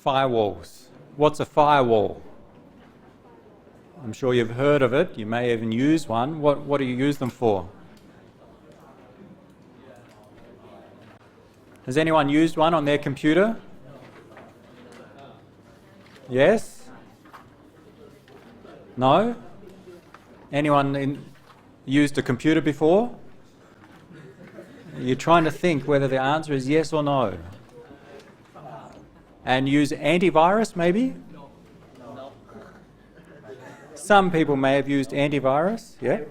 Firewalls. What's a firewall? I'm sure you've heard of it. You may even use one. What do you use them for? Has anyone used one on their computer? Yes? No? Anyone used a computer before? You're trying to think whether the answer is yes or no. And use antivirus maybe? No. Some people may have used antivirus, yeah?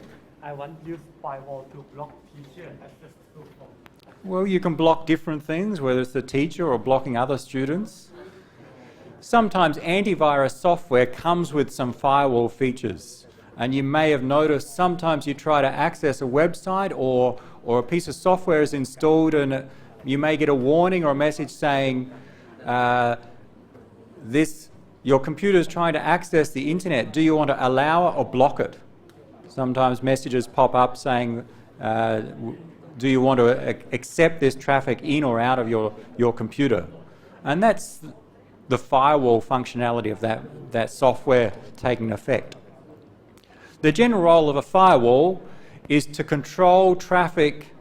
I want to use firewall to block teacher access to. Well, you can block different things, whether it's the teacher or blocking other students. Sometimes antivirus software comes with some firewall features. And you may have noticed sometimes you try to access a website or a piece of software is installed and you may get a warning or a message saying your computer is trying to access the internet. Do you want to allow it or block it? Sometimes messages pop up saying, do you want to accept this traffic in or out of your computer? And that's the firewall functionality of that software taking effect. The general role of a firewall is to control traffic,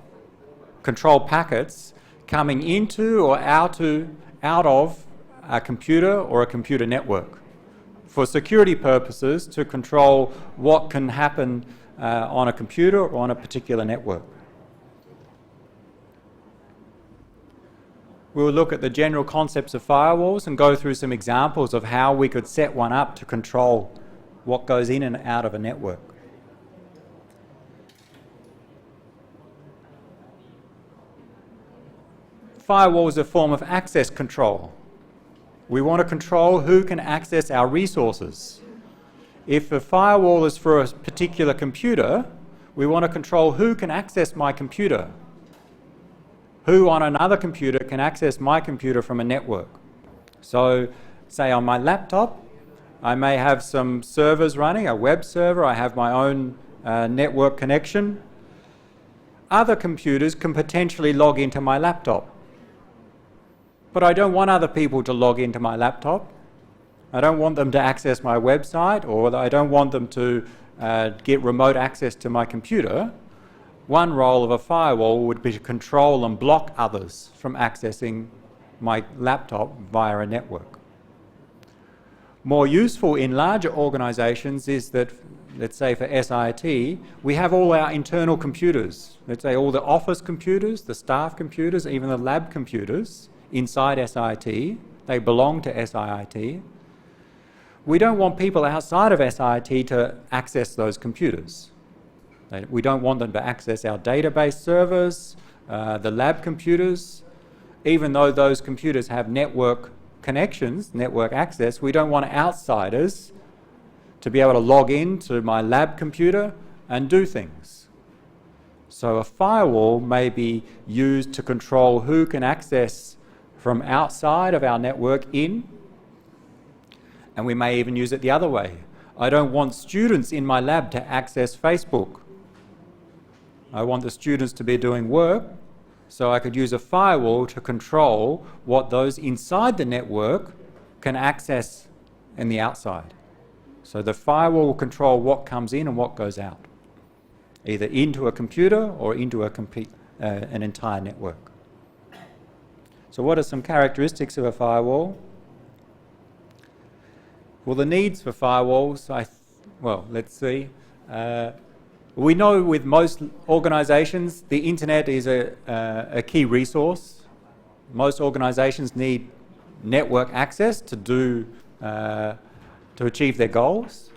control packets coming into or out of a computer or a computer network. For security purposes, to control what can happen on a computer or on a particular network. We'll look at the general concepts of firewalls and go through some examples of how we could set one up to control what goes in and out of a network. Firewall is a form of access control. We want to control who can access our resources. If a firewall is for a particular computer, we want to control who can access my computer. Who on another computer can access my computer from a network. So, say on my laptop, I may have some servers running, a web server, I have my own network connection. Other computers can potentially log into my laptop. But I don't want other people to log into my laptop. I don't want them to access my website, or I don't want them to get remote access to my computer. One role of a firewall would be to control and block others from accessing my laptop via a network. More useful in larger organizations is that, let's say for SIT, we have all our internal computers. Let's say all the office computers, the staff computers, even the lab computers inside SIT. They belong to SIT. We don't want people outside of SIT to access those computers. We don't want them to access our database servers, the lab computers. Even though those computers have network connections, network access, we don't want outsiders to be able to log in to my lab computer and do things. So a firewall may be used to control who can access from outside of our network in, and we may even use it the other way. I don't want students in my lab to access Facebook. I want the students to be doing work, so I could use a firewall to control what those inside the network can access in the outside. So the firewall will control what comes in and what goes out, either into a computer or into an entire network. So what are some characteristics of a firewall? Well, the needs for firewalls, let's see. We know with most organizations, the internet is a key resource. Most organizations need network access to achieve their goals.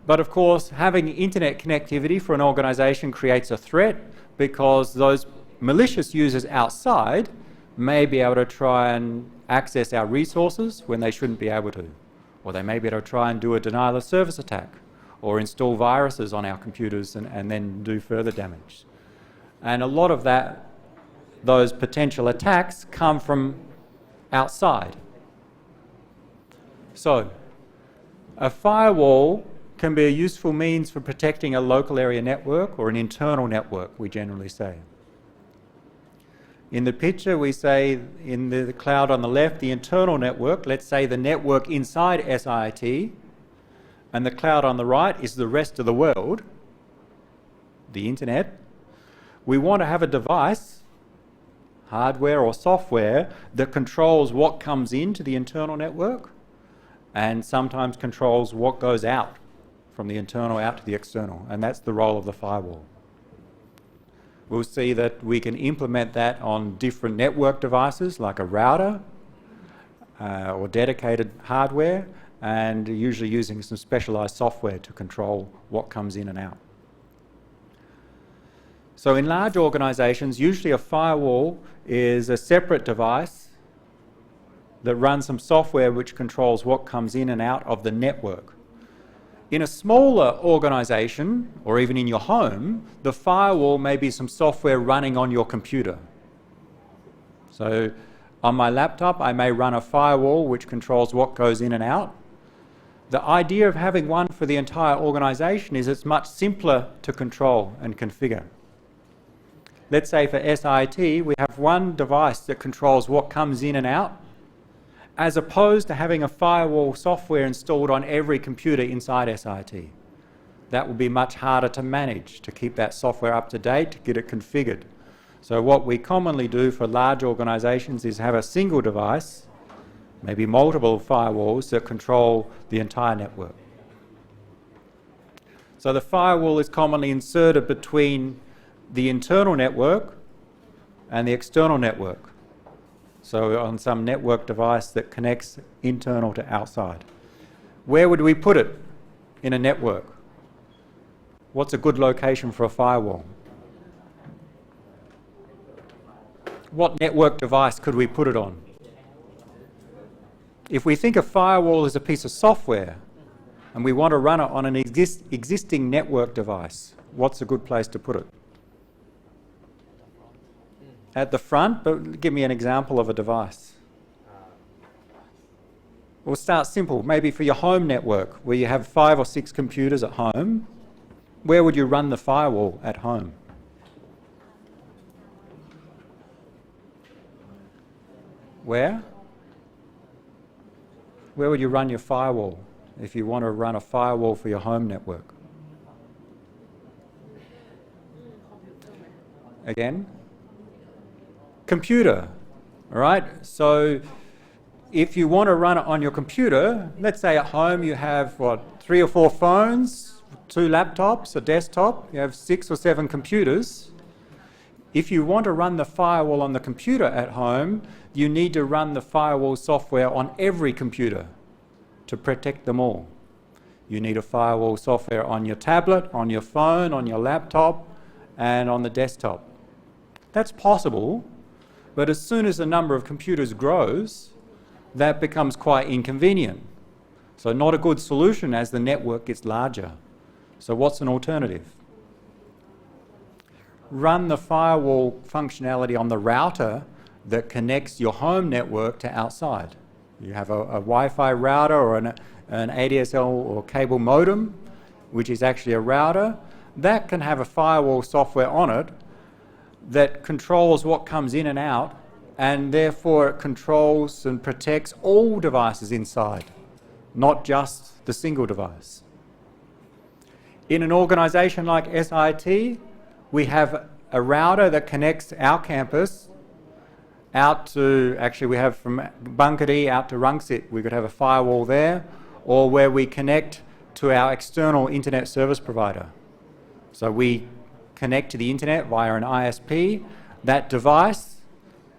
But of course, having internet connectivity for an organization creates a threat because those malicious users outside may be able to try and access our resources when they shouldn't be able to. Or they may be able to try and do a denial of service attack, or install viruses on our computers and then do further damage. And a lot of those potential attacks come from outside. So, a firewall can be a useful means for protecting a local area network or an internal network, we generally say. In the picture, we say in the cloud on the left, the internal network, let's say the network inside SIT, and the cloud on the right is the rest of the world, the internet. We want to have a device, hardware or software, that controls what comes into the internal network and sometimes controls what goes out from the internal out to the external, and that's the role of the firewall. We'll see that we can implement that on different network devices like a router or dedicated hardware, and usually using some specialized software to control what comes in and out. So in large organizations, usually a firewall is a separate device that runs some software which controls what comes in and out of the network. In a smaller organization, or even in your home, the firewall may be some software running on your computer. So on my laptop, I may run a firewall which controls what goes in and out. The idea of having one for the entire organization is it's much simpler to control and configure. Let's say for SIT, we have one device that controls what comes in and out, as opposed to having a firewall software installed on every computer inside SIT. That will be much harder to manage, to keep that software up to date, to get it configured. So what we commonly do for large organizations is have a single device, maybe multiple firewalls that control the entire network. So the firewall is commonly inserted between the internal network and the external network. So on some network device that connects internal to outside. Where would we put it in a network? What's a good location for a firewall? What network device could we put it on? If we think a firewall is a piece of software and we want to run it on an existing network device, what's a good place to put it? At the front, but give me an example of a device. We'll start simple, maybe for your home network, where you have 5 or 6 computers at home. Where would you run the firewall at home? Where? Where would you run your firewall if you want to run a firewall for your home network? Again? Computer, all right? So if you want to run it on your computer, let's say at home you have, 3 or 4 phones, 2 laptops, a desktop, you have 6 or 7 computers. If you want to run the firewall on the computer at home, you need to run the firewall software on every computer to protect them all. You need a firewall software on your tablet, on your phone, on your laptop, and on the desktop. That's possible. But as soon as the number of computers grows, that becomes quite inconvenient. So not a good solution as the network gets larger. So what's an alternative? Run the firewall functionality on the router that connects your home network to outside. You have a Wi-Fi router or an ADSL or cable modem, which is actually a router. That can have a firewall software on it that controls what comes in and out, and therefore it controls and protects all devices inside, not just the single device. In an organization like SIT, we have a router that connects our campus out to, actually we have from Bunkerty out to Rangsit, we could have a firewall there, or where we connect to our external internet service provider. So we connect to the internet via an ISP. That device,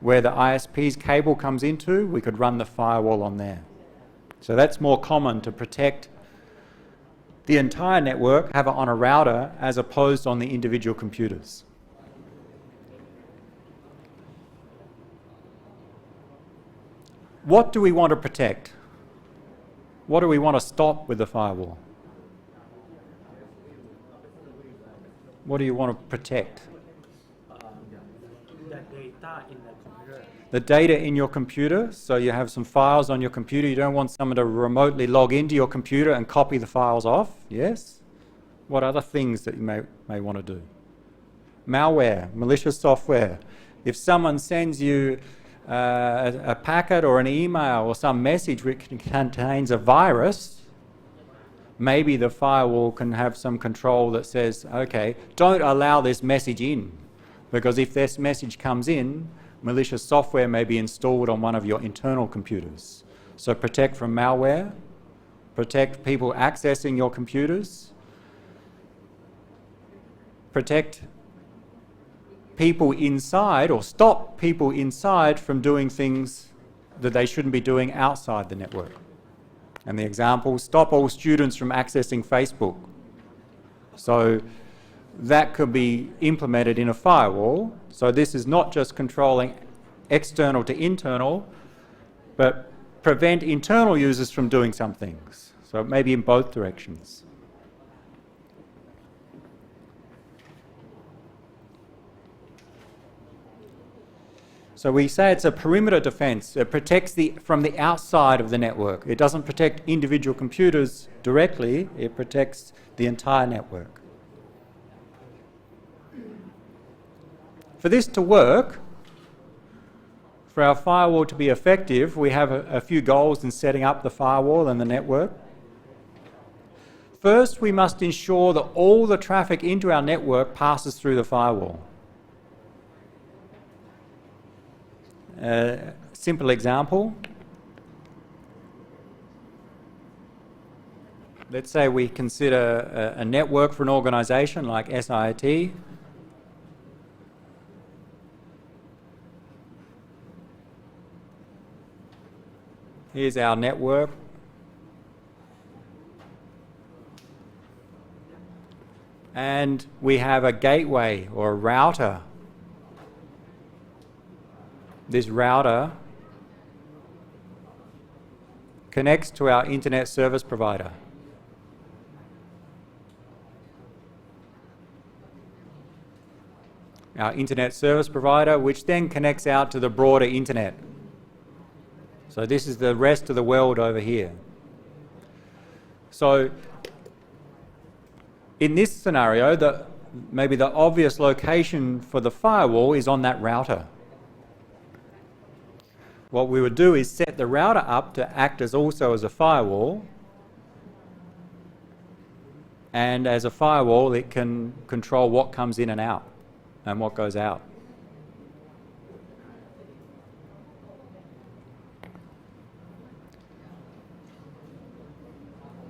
where the ISP's cable comes into, we could run the firewall on there. So that's more common to protect the entire network, have it on a router, as opposed on the individual computers. What do we want to protect? What do we want to stop with the firewall? What do you want to protect? The data in the computer. The data in your computer, so you have some files on your computer, you don't want someone to remotely log into your computer and copy the files off, yes? What other things that you may want to do? Malware, malicious software. If someone sends you a packet or an email or some message which contains a virus, maybe the firewall can have some control that says, okay, don't allow this message in, because if this message comes in, malicious software may be installed on one of your internal computers. So protect from malware, protect people accessing your computers, protect people inside, or stop people inside from doing things that they shouldn't be doing outside the network. And the example, stop all students from accessing Facebook. So that could be implemented in a firewall. So this is not just controlling external to internal, but prevent internal users from doing some things. So it may be in both directions. So we say it's a perimeter defense. It protects from the outside of the network. It doesn't protect individual computers directly, it protects the entire network. For this to work, for our firewall to be effective, we have a few goals in setting up the firewall and the network. First, we must ensure that all the traffic into our network passes through the firewall. Simple example. Let's say we consider a network for an organisation like SIT. Here's our network. And we have a gateway or a router. This router connects to our internet service provider. Our internet service provider, which then connects out to the broader internet. So this is the rest of the world over here. So in this scenario, maybe the obvious location for the firewall is on that router. What we would do is set the router up to act also as a firewall, and as a firewall it can control what comes in and out and what goes out.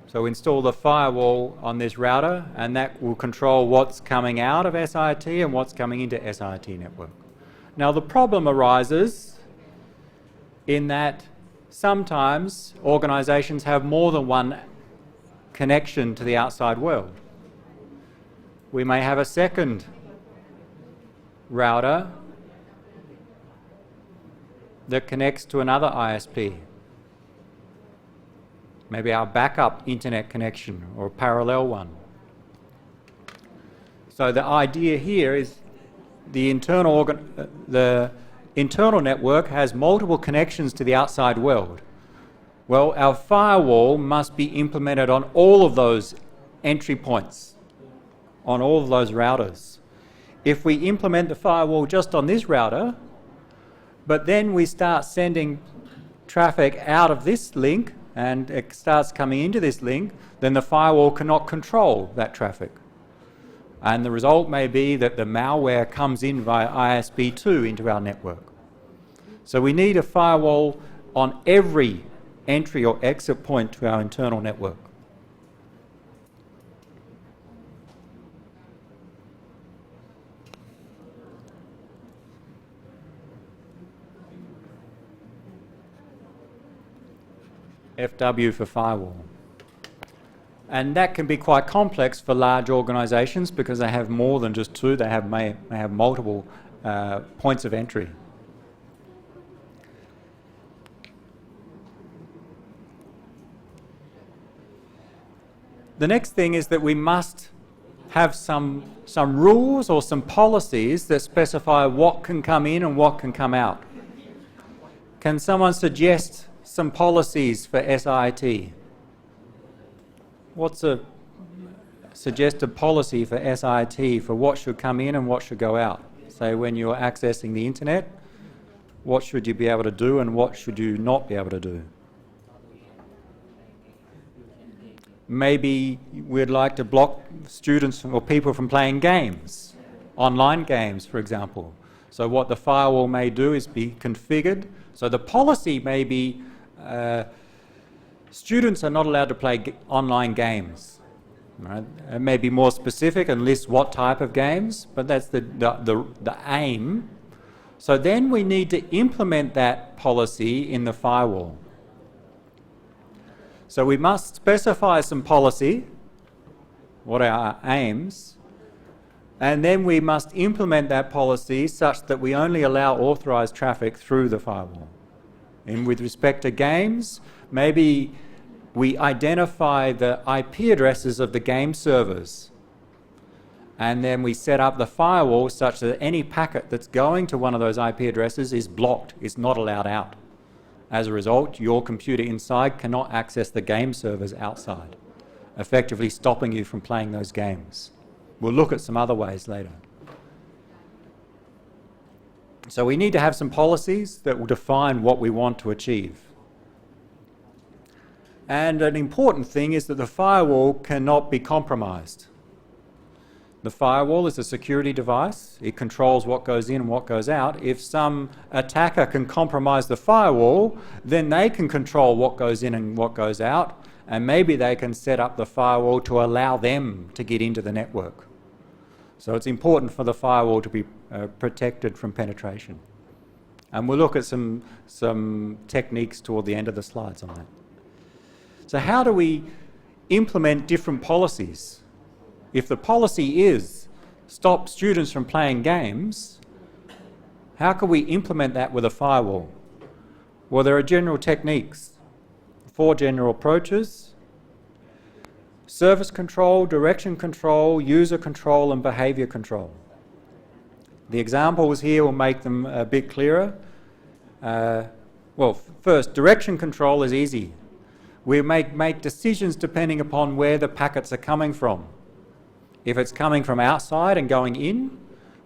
So install the firewall on this router, and that will control what's coming out of SIT and what's coming into SIT network. Now the problem arises in that sometimes organisations have more than one connection to the outside world. We may have a second router that connects to another ISP. Maybe our backup internet connection or a parallel one. So the idea here is the internal network has multiple connections to the outside world. Well, our firewall must be implemented on all of those entry points, on all of those routers. If we implement the firewall just on this router, but then we start sending traffic out of this link and it starts coming into this link, then the firewall cannot control that traffic. And the result may be that the malware comes in via ISP2 into our network. So we need a firewall on every entry or exit point to our internal network. FW for firewall. And that can be quite complex for large organisations because they have more than just two, they may have multiple points of entry. The next thing is that we must have some rules or some policies that specify what can come in and what can come out. Can someone suggest some policies for SIT? What's a suggested policy for SIT for what should come in and what should go out? Say when you're accessing the internet, what should you be able to do and what should you not be able to do? Maybe we'd like to block students or people from playing games, online games, for example. So what the firewall may do is be configured. So the policy may be students are not allowed to play online games. Right? It may be more specific and list what type of games, but that's the aim. So then we need to implement that policy in the firewall. So we must specify some policy, what are our aims, and then we must implement that policy such that we only allow authorized traffic through the firewall. And with respect to games, maybe we identify the IP addresses of the game servers, and then we set up the firewall such that any packet that's going to one of those IP addresses is blocked, is not allowed out. As a result, your computer inside cannot access the game servers outside, effectively stopping you from playing those games. We'll look at some other ways later. So we need to have some policies that will define what we want to achieve. And an important thing is that the firewall cannot be compromised. The firewall is a security device. It controls what goes in and what goes out. If some attacker can compromise the firewall, then they can control what goes in and what goes out, and maybe they can set up the firewall to allow them to get into the network. So it's important for the firewall to be protected from penetration. And we'll look at some techniques toward the end of the slides on that. So how do we implement different policies? If the policy is stop students from playing games, how can we implement that with a firewall? Well, there are general techniques, 4 general approaches: service control, direction control, user control, and behavior control. The examples here will make them a bit clearer. Well, first, direction control is easy. We make decisions depending upon where the packets are coming from. If it's coming from outside and going in,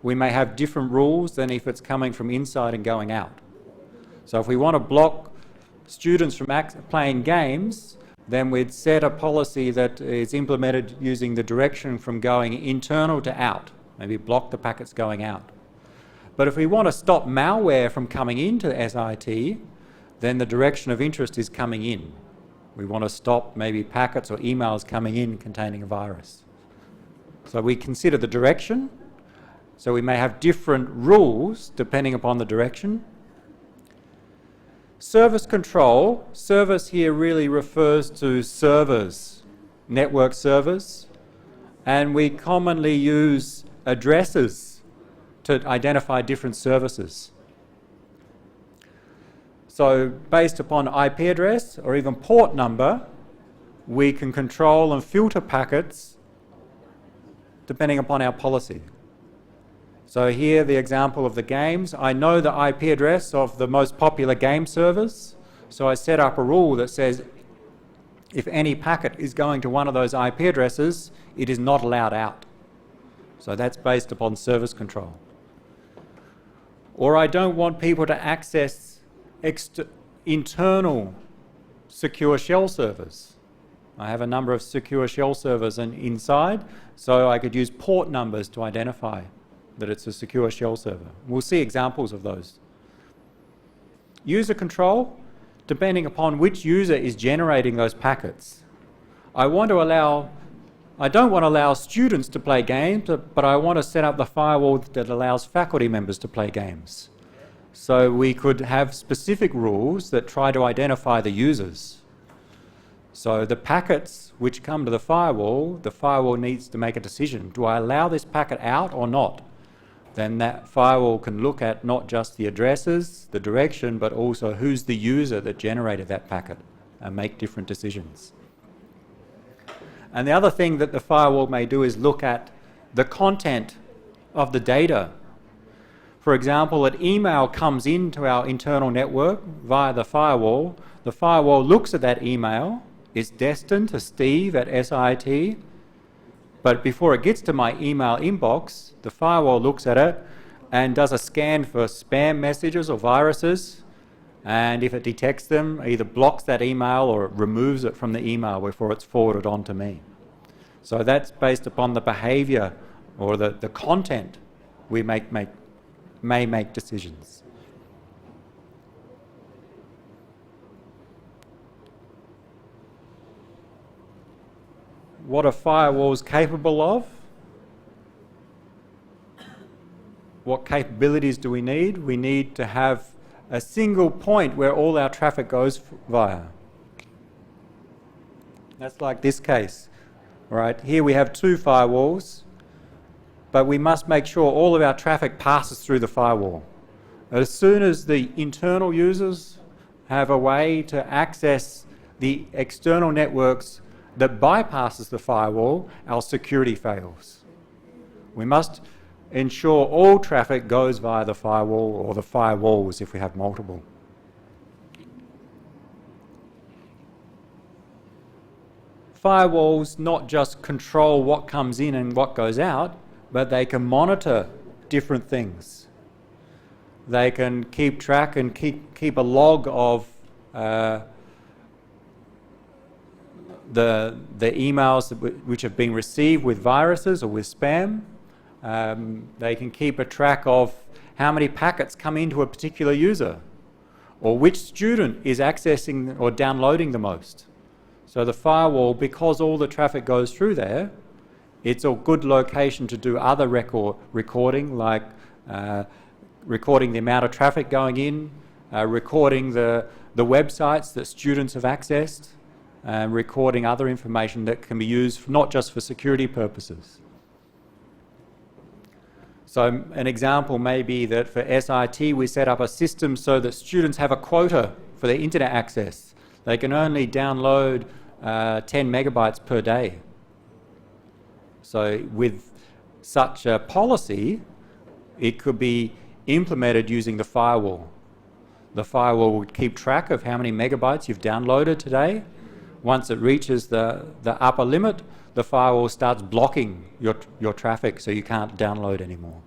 we may have different rules than if it's coming from inside and going out. So if we want to block students from playing games, then we'd set a policy that is implemented using the direction from going internal to out, maybe block the packets going out. But if we want to stop malware from coming into SIT, then the direction of interest is coming in. We want to stop maybe packets or emails coming in containing a virus. So we consider the direction. So we may have different rules depending upon the direction. Service control. Service here really refers to servers, network servers. And we commonly use addresses to identify different services. So based upon IP address or even port number, we can control and filter packets depending upon our policy. So here the example of the games. I know the IP address of the most popular game servers, so I set up a rule that says if any packet is going to one of those IP addresses, it is not allowed out. So that's based upon service control. Or I don't want people to access internal secure shell servers. I have a number of secure shell servers inside, so I could use port numbers to identify that it's a secure shell server. We'll see examples of those. User control, depending upon which user is generating those packets. I don't want to allow students to play games, but I want to set up the firewall that allows faculty members to play games. So we could have specific rules that try to identify the users. So the packets which come to the firewall needs to make a decision. Do I allow this packet out or not? Then that firewall can look at not just the addresses, the direction, but also who's the user that generated that packet and make different decisions. And the other thing that the firewall may do is look at the content of the data. For example, an email comes into our internal network via the firewall looks at that email. It's destined to Steve at SIT, but before it gets to my email inbox, the firewall looks at it and does a scan for spam messages or viruses, and if it detects them, either blocks that email or removes it from the email before it's forwarded on to me. So that's based upon the behaviour or the content we may make decisions. What are firewalls capable of? What capabilities do we need? We need to have a single point where all our traffic goes via. That's like this case. Right, here we have two firewalls, but we must make sure all of our traffic passes through the firewall. As soon as the internal users have a way to access the external networks that bypasses the firewall, our security fails. We must ensure all traffic goes via the firewall or the firewalls if we have multiple. Firewalls not just control what comes in and what goes out, but they can monitor different things. They can keep track and keep a log of the emails which have been received with viruses or with spam. They can keep a track of how many packets come into a particular user, or which student is accessing or downloading the most. So the firewall, because all the traffic goes through there, it's a good location to do other recording, like recording the amount of traffic going in, recording the websites that students have accessed, recording other information that can be used not just for security purposes. So an example may be that for SIT we set up a system so that students have a quota for their internet access. They can only download 10 megabytes per day. So with such a policy, it could be implemented using the firewall. The firewall would keep track of how many megabytes you've downloaded today. Once it reaches the upper limit, the firewall starts blocking your traffic so you can't download anymore.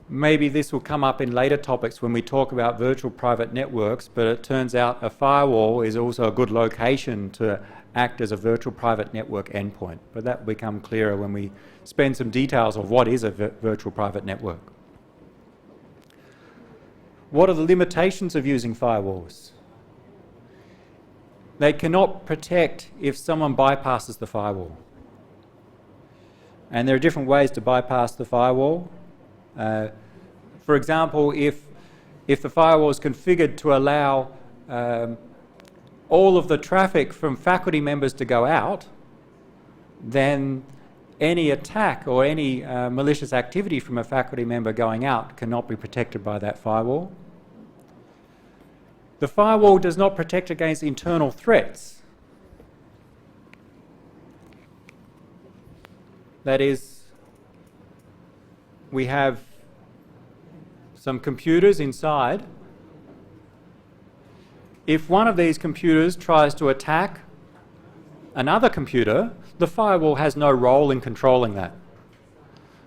Maybe this will come up in later topics when we talk about virtual private networks, but it turns out a firewall is also a good location to act as a virtual private network endpoint. But that will become clearer when we spend some details of what is a virtual private network. What are the limitations of using firewalls? They cannot protect if someone bypasses the firewall. And there are different ways to bypass the firewall. For example, if the firewall is configured to allow all of the traffic from faculty members to go out, then any attack or any malicious activity from a faculty member going out cannot be protected by that firewall. The firewall does not protect against internal threats. That is, we have some computers inside. If one of these computers tries to attack another computer, the firewall has no role in controlling that.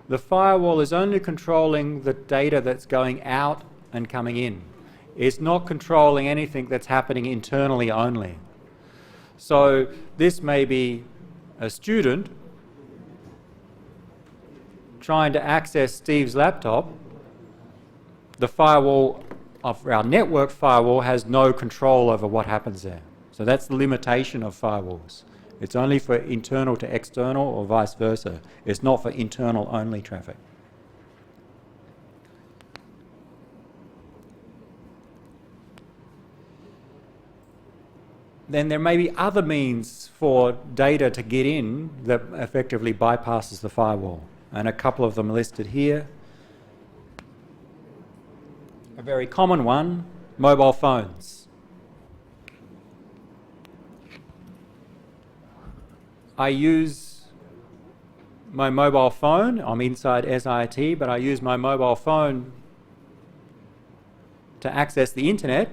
The firewall is only controlling the data that's going out and coming in. It's not controlling anything that's happening internally only. So this may be a student trying to access Steve's laptop. The firewall of our network firewall has no control over what happens there. So that's the limitation of firewalls. It's only for internal to external or vice versa. It's not for internal only traffic. Then there may be other means for data to get in that effectively bypasses the firewall. And a couple of them are listed here. A very common one, mobile phones. I use my mobile phone. I'm inside SIT, but I use my mobile phone to access the internet.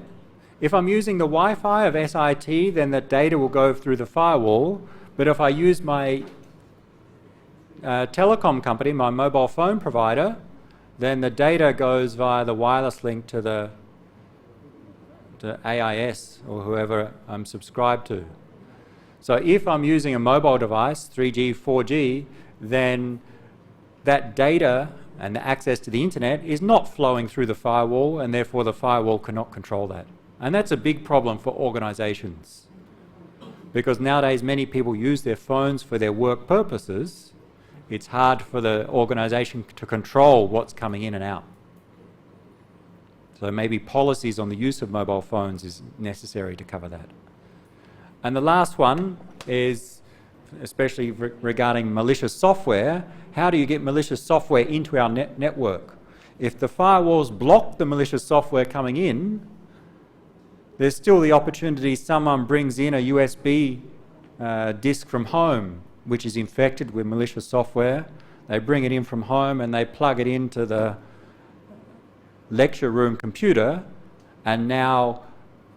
If I'm using the Wi-Fi of SIT, then the data will go through the firewall. But if I use my telecom company, my mobile phone provider, then the data goes via the wireless link to the AIS or whoever I'm subscribed to. So if I'm using a mobile device, 3G, 4G, then that data and the access to the internet is not flowing through the firewall, and therefore the firewall cannot control that. And that's a big problem for organizations, because nowadays many people use their phones for their work purposes. It's hard for the organization to control what's coming in and out. So maybe policies on the use of mobile phones is necessary to cover that. And the last one is, especially regarding malicious software, how do you get malicious software into our network? If the firewalls block the malicious software coming in, there's still the opportunity someone brings in a USB disk from home, which is infected with malicious software. They bring it in from home and they plug it into the lecture room computer, and now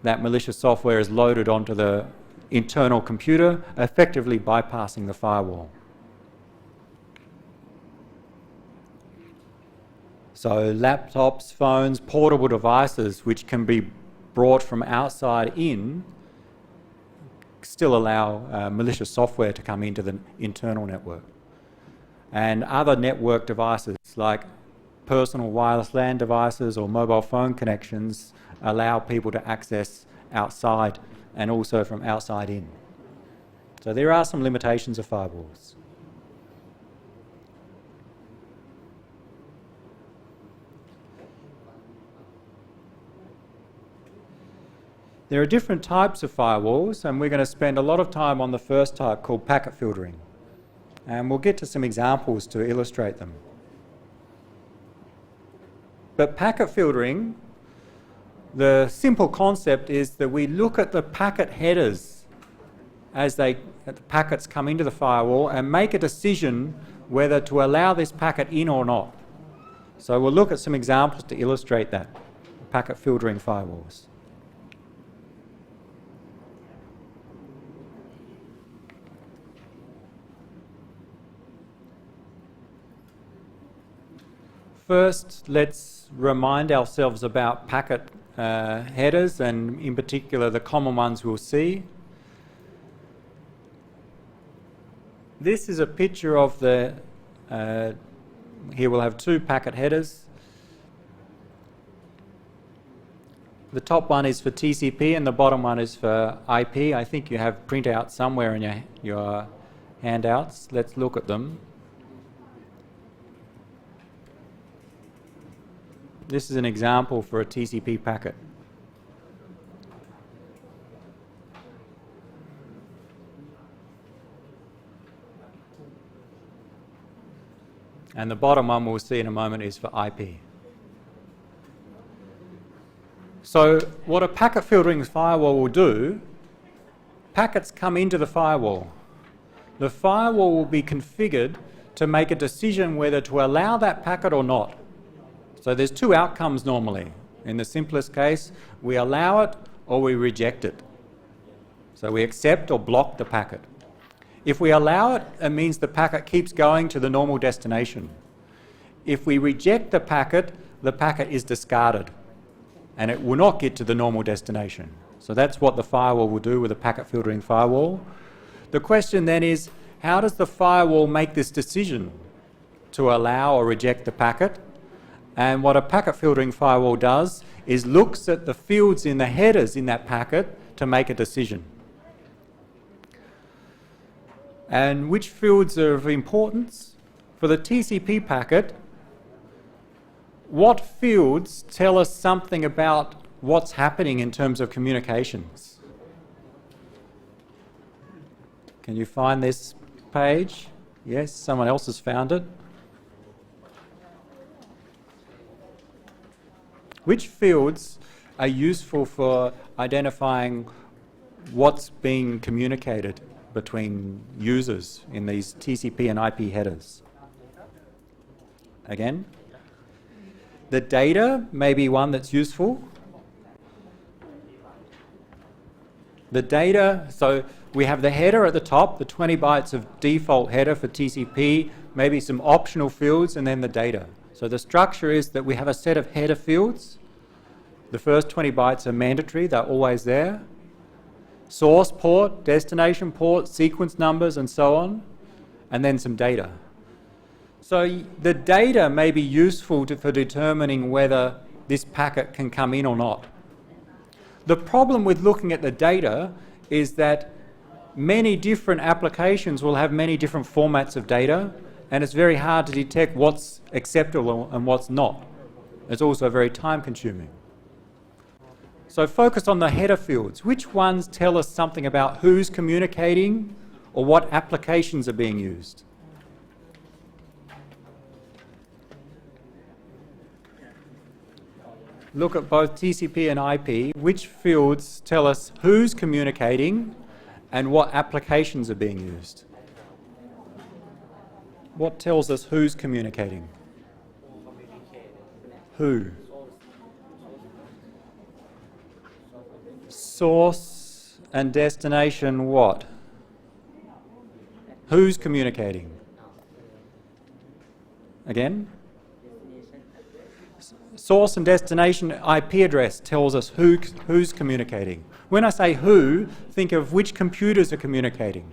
that malicious software is loaded onto the internal computer, effectively bypassing the firewall. So laptops, phones, portable devices which can be brought from outside in still allow malicious software to come into the internal network. And other network devices like personal wireless LAN devices or mobile phone connections allow people to access outside and also from outside in. So there are some limitations of firewalls. There are different types of firewalls, and we're going to spend a lot of time on the first type called packet filtering. And we'll get to some examples to illustrate them. But packet filtering, the simple concept is that we look at the packet headers as the packets come into the firewall and make a decision whether to allow this packet in or not. So we'll look at some examples to illustrate that, packet filtering firewalls. First, let's remind ourselves about packet headers, and in particular the common ones we'll see. This is a picture of the, here we'll have two packet headers. The top one is for TCP and the bottom one is for IP. I think you have printouts somewhere in your handouts. Let's look at them. This is an example for a TCP packet. And the bottom one we'll see in a moment is for IP. So what a packet filtering firewall will do, packets come into the firewall. The firewall will be configured to make a decision whether to allow that packet or not. So there's two outcomes normally. In the simplest case, we allow it or we reject it. So we accept or block the packet. If we allow it, it means the packet keeps going to the normal destination. If we reject the packet is discarded and it will not get to the normal destination. So that's what the firewall will do with a packet filtering firewall. The question then is, how does the firewall make this decision to allow or reject the packet? And what a packet filtering firewall does is looks at the fields in the headers in that packet to make a decision. And which fields are of importance? For the TCP packet, what fields tell us something about what's happening in terms of communications? Can you find this page? Yes, someone else has found it. Which fields are useful for identifying what's being communicated between users in these TCP and IP headers? Again, the data may be one that's useful. The data, so we have the header at the top, the 20 bytes of default header for TCP, maybe some optional fields, and then the data. So the structure is that we have a set of header fields. The first 20 bytes are mandatory, they're always there. Source port, destination port, sequence numbers, and so on, and then some data. So the data may be useful for determining whether this packet can come in or not. The problem with looking at the data is that many different applications will have many different formats of data, and it's very hard to detect what's acceptable and what's not. It's also very time consuming. So focus on the header fields. Which ones tell us something about who's communicating or what applications are being used? Look at both TCP and IP. Which fields tell us who's communicating and what applications are being used? What tells us who's communicating? Who? Source and destination what? Who's communicating? Again? Source and destination IP address tells us who's communicating. When I say who, think of which computers are communicating.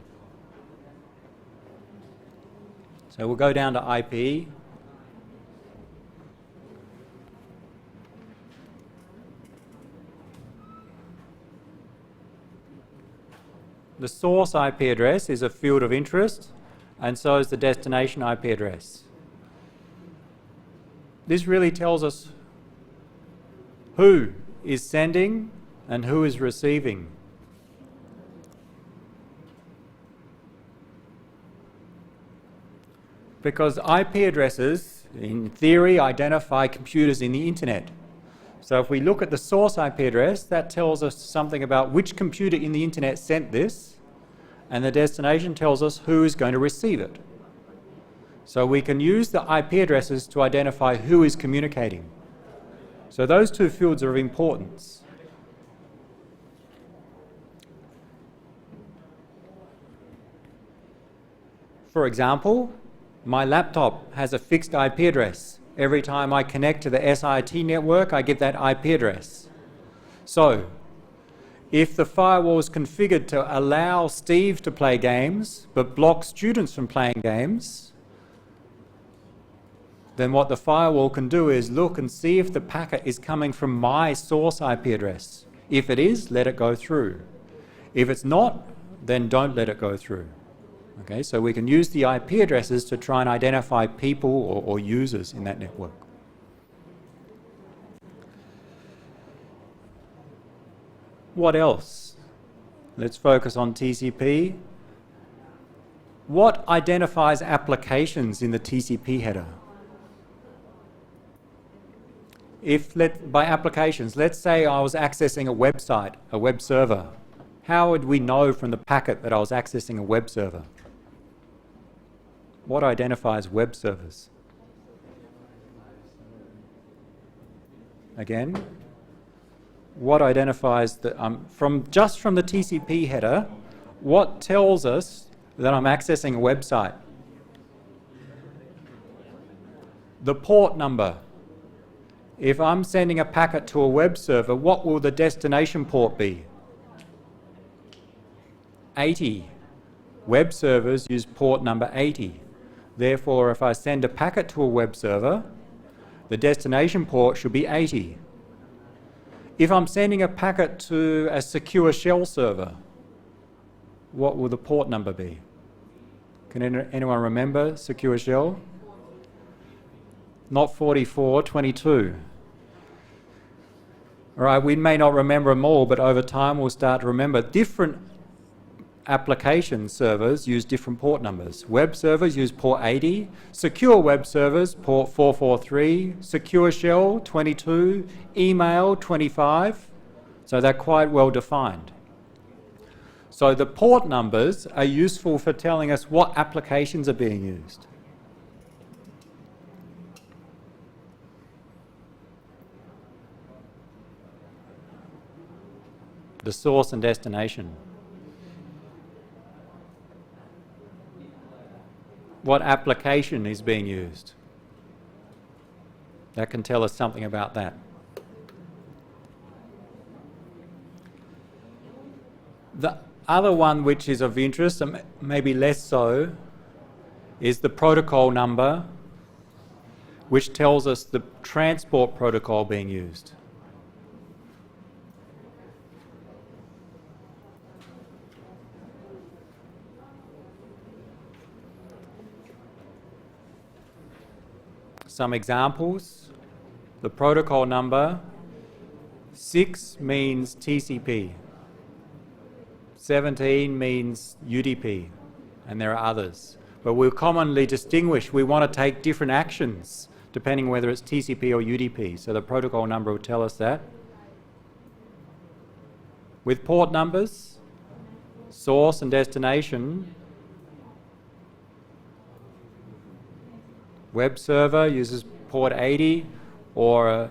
So we'll go down to IP. The source IP address is a field of interest, and so is the destination IP address. This really tells us who is sending and who is receiving. Because IP addresses, in theory, identify computers in the internet. So if we look at the source IP address, that tells us something about which computer in the internet sent this, and the destination tells us who is going to receive it. So we can use the IP addresses to identify who is communicating. So those two fields are of importance. For example, my laptop has a fixed IP address. Every time I connect to the SIT network, I get that IP address. So, if the firewall is configured to allow Steve to play games, but block students from playing games, then what the firewall can do is look and see if the packet is coming from my source IP address. If it is, let it go through. If it's not, then don't let it go through. Okay, so we can use the IP addresses to try and identify people or users in that network. What else? Let's focus on TCP. What identifies applications in the TCP header? By applications, let's say I was accessing a website, a web server. How would we know from the packet that I was accessing a web server? What identifies web servers? Again, what identifies just from the TCP header, what tells us that I'm accessing a website? The port number. If I'm sending a packet to a web server, what will the destination port be? 80. Web servers use port number 80. Therefore, if I send a packet to a web server, the destination port should be 80. If I'm sending a packet to a secure shell server, what will the port number be? Can anyone remember secure shell? Not 44, 22. All right, we may not remember them all, but over time we'll start to remember. Different application servers use different port numbers. Web servers use port 80, secure web servers port 443, secure shell 22, email 25. So they're quite well defined. So the port numbers are useful for telling us what applications are being used. the source and destination. What application is being used? That can tell us something about that. The other one which is of interest, and maybe less so, is the protocol number, which tells us the transport protocol being used. Some examples. The protocol number 6 means TCP, 17 means UDP, and there are others. But we'll commonly distinguish, we want to take different actions depending whether it's TCP or UDP. So the protocol number will tell us that. With port numbers, source and destination, web server uses port 80, or a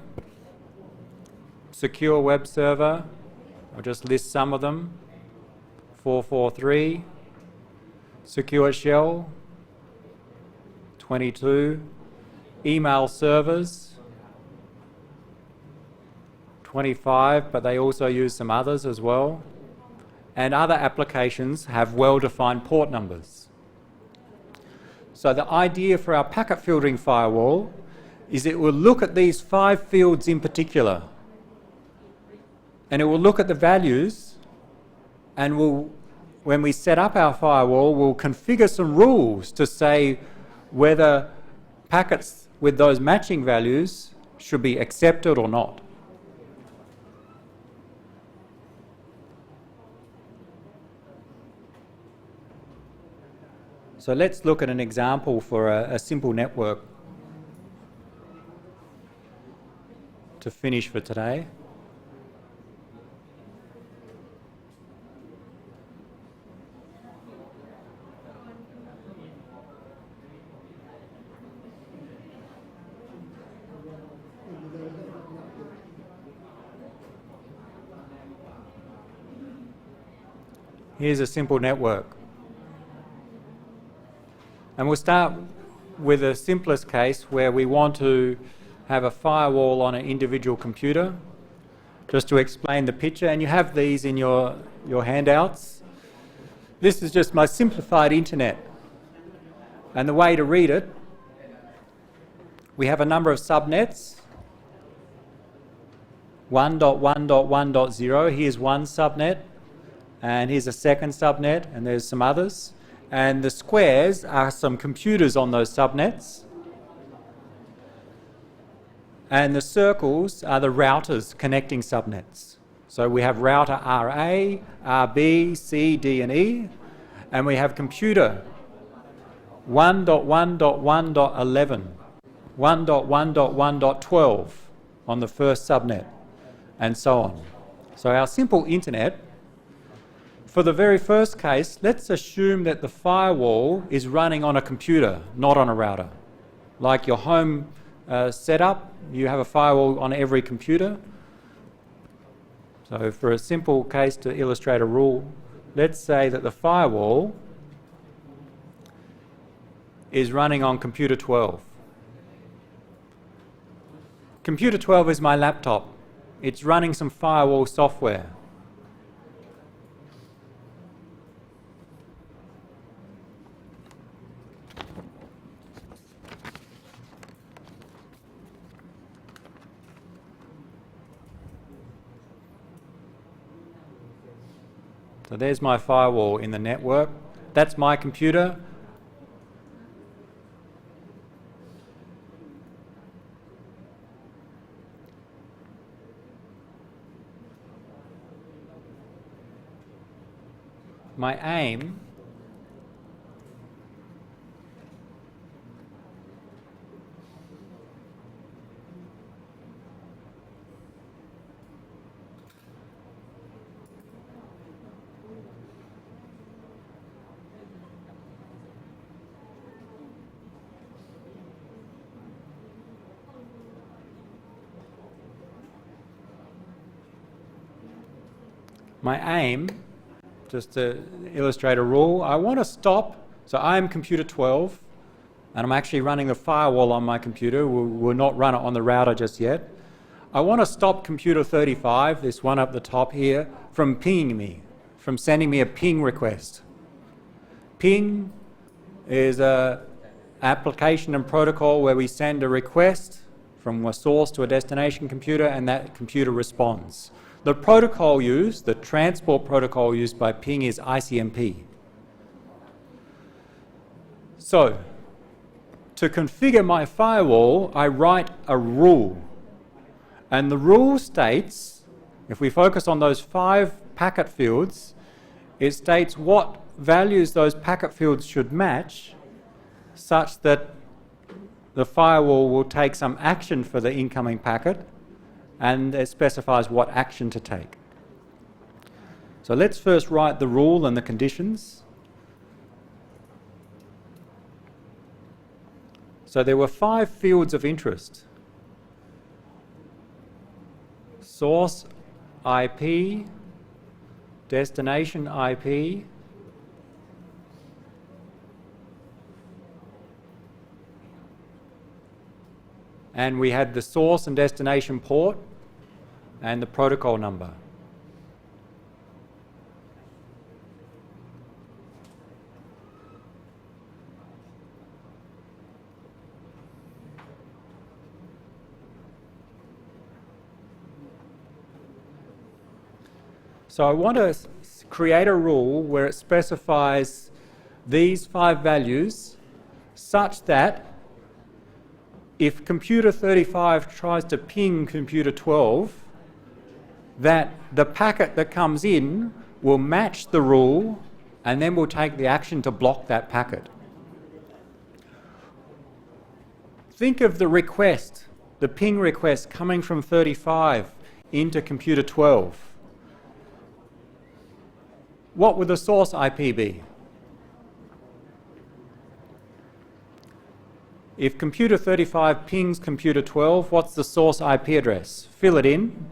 secure web server, I'll just list some of them, 443, secure shell, 22, email servers, 25, but they also use some others as well, and other applications have well-defined port numbers. So the idea for our packet filtering firewall is it will look at these 5 fields in particular, and it will look at the values, and when we set up our firewall, we'll configure some rules to say whether packets with those matching values should be accepted or not. So let's look at an example for a simple network to finish for today. Here's a simple network. And we'll start with the simplest case where we want to have a firewall on an individual computer, just to explain the picture. And you have these in your handouts. This is just my simplified internet. And the way to read it, we have a number of subnets. 1.1.1.0, here's one subnet, and here's a second subnet, and there's some others. And the squares are some computers on those subnets. And the circles are the routers connecting subnets. So we have router RA, RB, C, D, and E. And we have computer 1.1.1.11, 1.1.1.12 on the first subnet, and so on. So our simple internet, for the very first case, let's assume that the firewall is running on a computer, not on a router. Like your home setup, you have a firewall on every computer. So for a simple case to illustrate a rule, let's say that the firewall is running on computer 12. Computer 12 is my laptop. It's running some firewall software. So there's my firewall in the network. That's my computer. My aim my aim, just to illustrate a rule, I want to stop, so I'm computer 12, and I'm actually running the firewall on my computer. We'll not run it on the router just yet. I want to stop computer 35, this one up the top here, from pinging me, from sending me a ping request. Ping is an application and protocol where we send a request from a source to a destination computer, and that computer responds. The protocol used, the transport protocol used by ping, is ICMP. So, to configure my firewall, I write a rule. And the rule states, if we focus on those 5 packet fields, it states what values those packet fields should match such that the firewall will take some action for the incoming packet, and it specifies what action to take. So let's first write the rule and the conditions. So there were 5 fields of interest: source IP, destination IP, and we had the source and destination port and the protocol number. So I want to create a rule where it specifies these 5 values such that if computer 35 tries to ping computer 12, that the packet that comes in will match the rule, and then we'll take the action to block that packet. Think of the request, the ping request coming from 35 into computer 12. What would the source IP be? If computer 35 pings computer 12, what's the source IP address? Fill it in.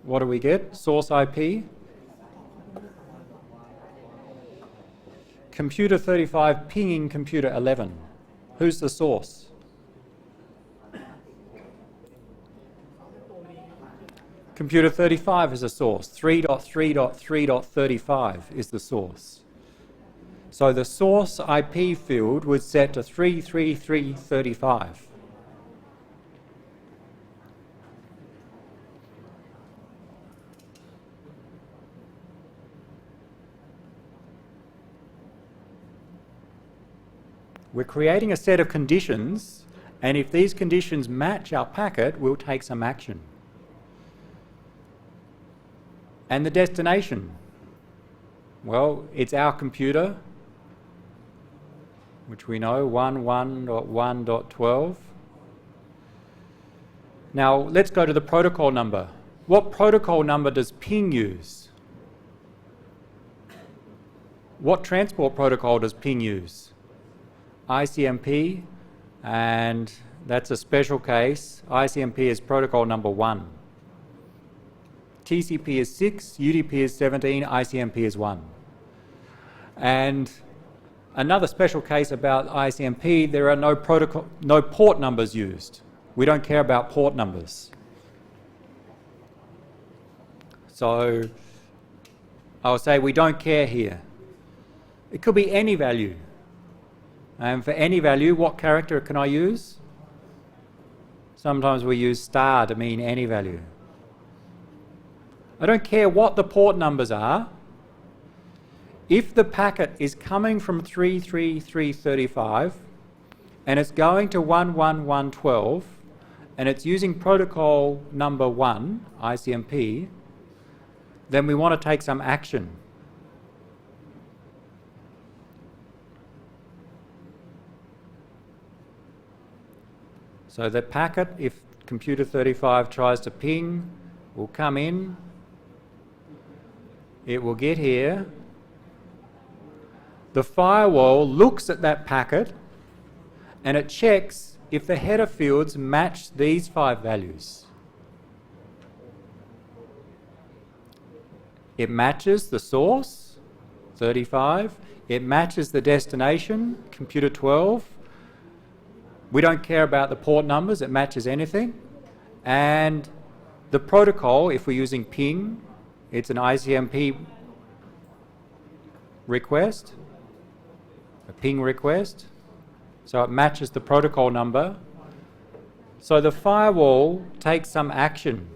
What do we get? Source IP. Computer 35 pinging computer 11. Who's the source? Computer 35 is a source. 3.3.3.35 is the source. So the source IP field was set to 33335. We're creating a set of conditions, and if these conditions match our packet, we'll take some action. And the destination? Well, it's our computer, which we know, 1.1.1.12. Now, let's go to the protocol number. What protocol number does ping use? What transport protocol does ping use? ICMP, and that's a special case. ICMP is protocol number 1. TCP is 6, UDP is 17, ICMP is 1. And another special case about ICMP, there are no port numbers used. We don't care about port numbers. So I'll say we don't care here. It could be any value. And for any value, what character can I use? Sometimes we use star to mean any value. I don't care what the port numbers are. If the packet is coming from 33335 and it's going to 11112 and it's using protocol number 1, ICMP, then we want to take some action. So the packet, if computer 35 tries to ping, will come in. It will get here. The firewall looks at that packet and it checks if the header fields match these 5 values. It matches the source, 35. It matches the destination, computer 12. We don't care about the port numbers, it matches anything. And the protocol, if we're using ping, it's an ICMP request, a ping request. So it matches the protocol number. So the firewall takes some action.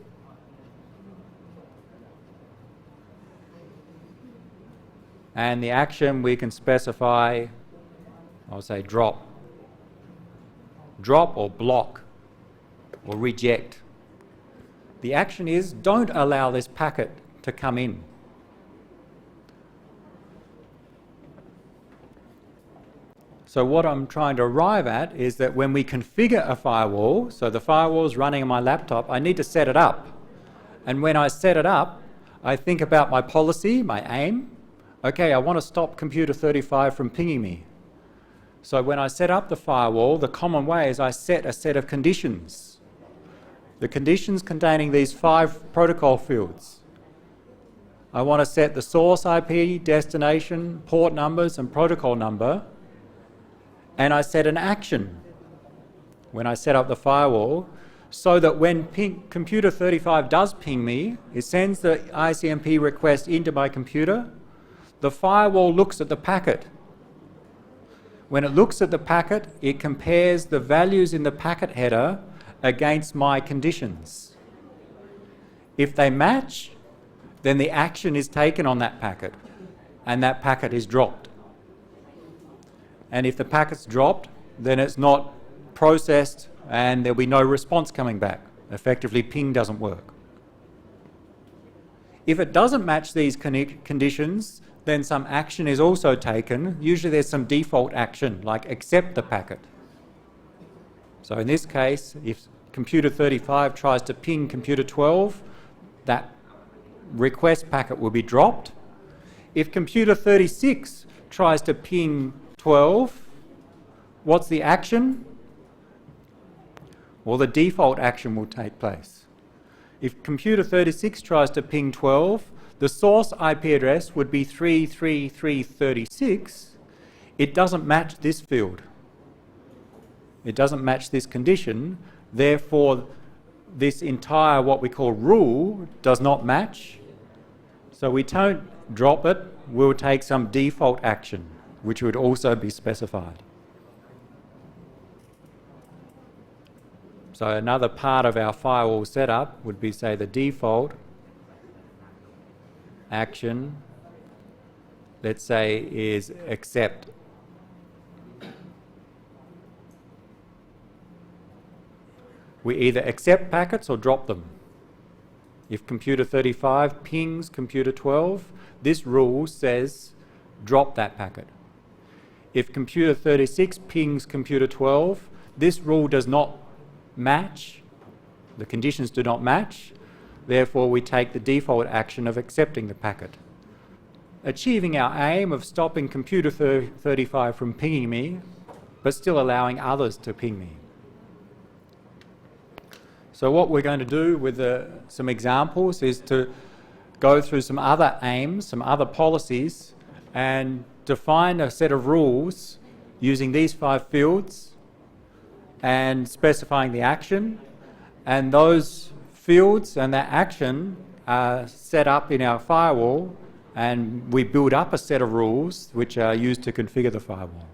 And the action we can specify, I'll say drop. Drop or block or reject. The action is don't allow this packet to come in. So what I'm trying to arrive at is that when we configure a firewall, so the firewall is running on my laptop, I need to set it up. And when I set it up, I think about my policy, my aim. Okay, I want to stop computer 35 from pinging me. So when I set up the firewall, the common way is I set a set of conditions. The conditions containing these 5 protocol fields. I want to set the source IP, destination, port numbers, and protocol number. And I set an action when I set up the firewall so that when computer 35 does ping me, it sends the ICMP request into my computer. The firewall looks at the packet. When it looks at the packet, it compares the values in the packet header against my conditions. If they match, then the action is taken on that packet, and that packet is dropped. And if the packet's dropped, then it's not processed and there'll be no response coming back. Effectively, ping doesn't work. If it doesn't match these conditions, then some action is also taken. Usually there's some default action, like accept the packet. So in this case, if computer 35 tries to ping computer 12, that request packet will be dropped. If computer 36 tries to ping 12, what's the action? Well, the default action will take place. If computer 36 tries to ping 12, the source IP address would be 33336. It doesn't match this field. It doesn't match this condition. Therefore, this entire what we call rule does not match. So we don't drop it. We'll take some default action, which would also be specified. So another part of our firewall setup would be, say, the default action, let's say, is accept. We either accept packets or drop them. If computer 35 pings computer 12, this rule says drop that packet. If computer 36 pings computer 12, this rule does not match, the conditions do not match, therefore we take the default action of accepting the packet, achieving our aim of stopping computer 35 from pinging me, but still allowing others to ping me. So what we're going to do with some examples is to go through some other aims, some other policies, and define a set of rules using these 5 fields and specifying the action. And those fields and that action are set up in our firewall, and we build up a set of rules which are used to configure the firewall.